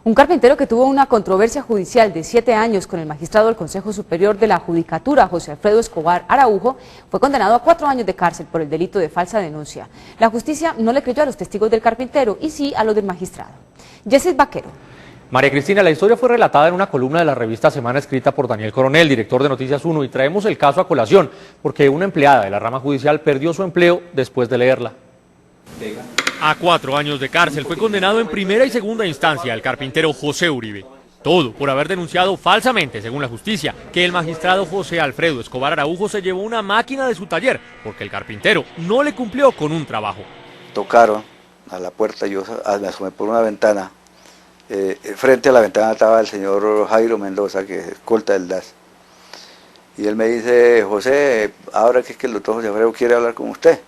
Un carpintero que tuvo una controversia judicial de 7 años con el magistrado del Consejo Superior de la Judicatura, José Alfredo Escobar Araujo, fue condenado a 4 años de cárcel por el delito de falsa denuncia. La justicia no le creyó a los testigos del carpintero y sí a los del magistrado. Jesús Vaquero. María Cristina, la historia fue relatada en una columna de la revista Semana escrita por Daniel Coronel, director de Noticias 1, y traemos el caso a colación, porque una empleada de la rama judicial perdió su empleo después de leerla. A 4 años de cárcel fue condenado en primera y segunda instancia el carpintero José Uribe. Todo por haber denunciado falsamente, según la justicia, que el magistrado José Alfredo Escobar Araujo se llevó una máquina de su taller porque el carpintero no le cumplió con un trabajo. Tocaron a la puerta, yo me asomé por una ventana. Frente a la ventana estaba el señor Jairo Mendoza, que es escolta del DAS. Y él me dice: José, ahora que es que el doctor José Alfredo quiere hablar con usted,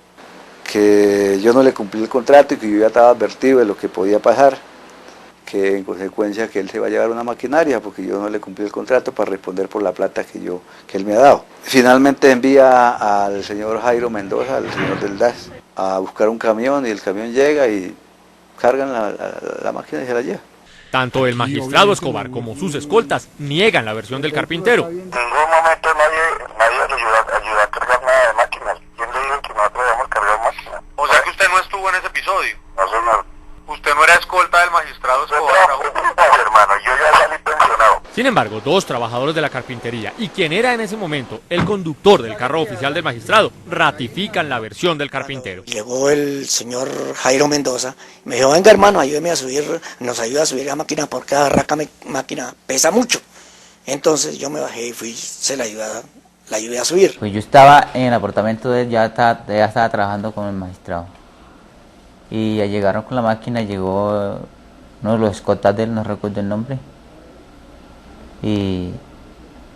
que yo no le cumplí el contrato y que yo ya estaba advertido de lo que podía pasar, que en consecuencia que él se va a llevar una maquinaria porque yo no le cumplí el contrato para responder por la plata que él me ha dado. Finalmente envía al señor Jairo Mendoza, al señor del DAS, a buscar un camión, y el camión llega y cargan la máquina y se la lleva. Tanto el magistrado Escobar como sus escoltas niegan la versión del carpintero. En ningún momento nadie le ayudó a cargar nada de máquinas. ¿Quién le dijo que nosotros debemos cargar máquinas? O sea que usted no estuvo en ese episodio. No, señor. Usted no era escolta del magistrado Escobar. No, hermano, yo ya salí pensionado. Sin embargo, 2 trabajadores de la carpintería y quien era en ese momento el conductor del carro oficial del magistrado ratifican la versión del carpintero. Llegó el señor Jairo Mendoza, me dijo: venga hermano, ayúdeme a subir, nos ayuda a subir la máquina porque la raca máquina pesa mucho. Entonces yo me bajé y fui, la ayudé a subir. Pues yo estaba en el apartamento de él, ya estaba trabajando con el magistrado. Y ya llegaron con la máquina, llegó uno de los escoltas de él, no recuerdo el nombre. Y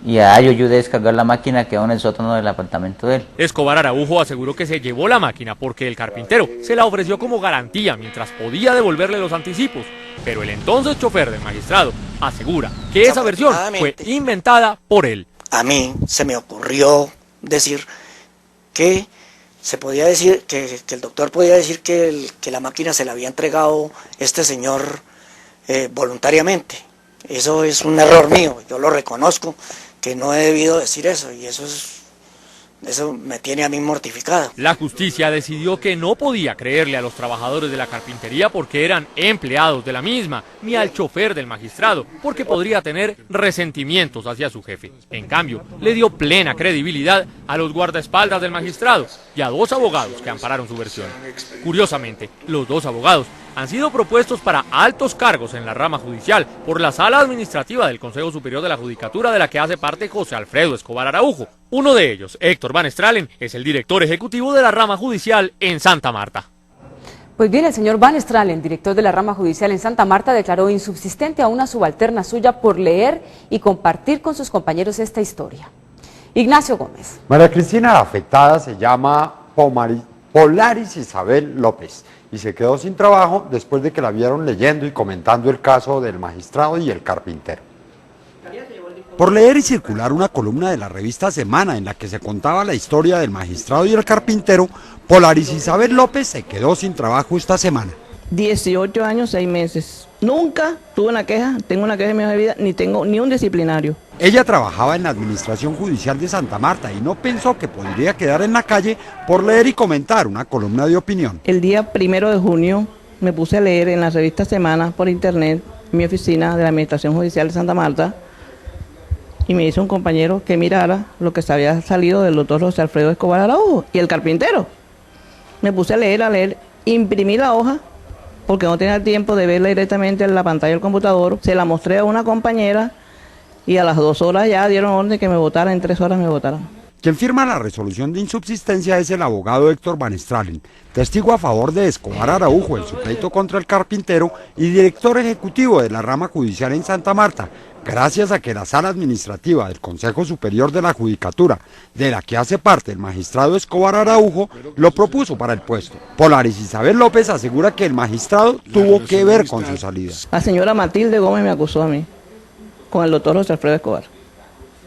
yo ayudé a descargar la máquina que quedó en el sótano del apartamento de él. Escobar Araujo aseguró que se llevó la máquina porque el carpintero se la ofreció como garantía mientras podía devolverle los anticipos. Pero el entonces chofer del magistrado asegura que esa versión fue inventada por él. A mí se me ocurrió decir que se podía decir, que el doctor podía decir que la máquina se la había entregado este señor voluntariamente. Eso es un error mío, yo lo reconozco, que no he debido decir eso, y eso me tiene a mí mortificado. La justicia decidió que no podía creerle a los trabajadores de la carpintería porque eran empleados de la misma, ni al chofer del magistrado, porque podría tener resentimientos hacia su jefe. En cambio, le dio plena credibilidad a los guardaespaldas del magistrado y a 2 abogados que ampararon su versión. Curiosamente, los 2 abogados han sido propuestos para altos cargos en la rama judicial por la Sala Administrativa del Consejo Superior de la Judicatura, de la que hace parte José Alfredo Escobar Araujo. Uno de ellos, Héctor Van Stralen, es el director ejecutivo de la rama judicial en Santa Marta. Pues bien, el señor Van Stralen, director de la rama judicial en Santa Marta, declaró insubsistente a una subalterna suya por leer y compartir con sus compañeros esta historia. Ignacio Gómez. María Cristina, la afectada, se llama Polaris Isabel López y se quedó sin trabajo después de que la vieron leyendo y comentando el caso del magistrado y el carpintero. Por leer y circular una columna de la revista Semana en la que se contaba la historia del magistrado y el carpintero, Polaris Isabel López se quedó sin trabajo esta semana. 18 años, 6 meses. Nunca tuve una queja, tengo una queja en mi hoja de vida, ni tengo ni un disciplinario. Ella trabajaba en la Administración Judicial de Santa Marta y no pensó que podría quedar en la calle por leer y comentar una columna de opinión. El día 1 de junio me puse a leer en la revista Semana por internet, en mi oficina de la Administración Judicial de Santa Marta, y me hizo un compañero que mirara lo que había salido del doctor José Alfredo Escobar Araujo y el carpintero. Me puse a leer, imprimí la hoja, porque no tenía tiempo de verla directamente en la pantalla del computador. Se la mostré a una compañera y a las 2 horas ya dieron orden que me votara, en 3 horas me votaran. Quien firma la resolución de insubsistencia es el abogado Héctor Van Stralen, testigo a favor de Escobar Araujo en su pleito contra el carpintero y director ejecutivo de la rama judicial en Santa Marta, gracias a que la Sala Administrativa del Consejo Superior de la Judicatura, de la que hace parte el magistrado Escobar Araujo, lo propuso para el puesto. Polaris Isabel López asegura que el magistrado tuvo que ver con su salida. La señora Matilde Gómez me acusó a mí, con el doctor José Alfredo Escobar.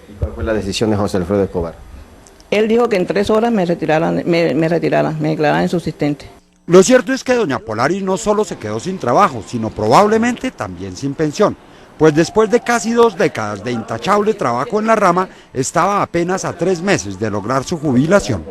¿Y cuál fue la decisión de José Alfredo Escobar? Él dijo que en 3 horas me declararan insubsistente. Lo cierto es que doña Polaris no solo se quedó sin trabajo, sino probablemente también sin pensión, pues después de casi 2 décadas de intachable trabajo en la rama, estaba apenas a 3 meses de lograr su jubilación.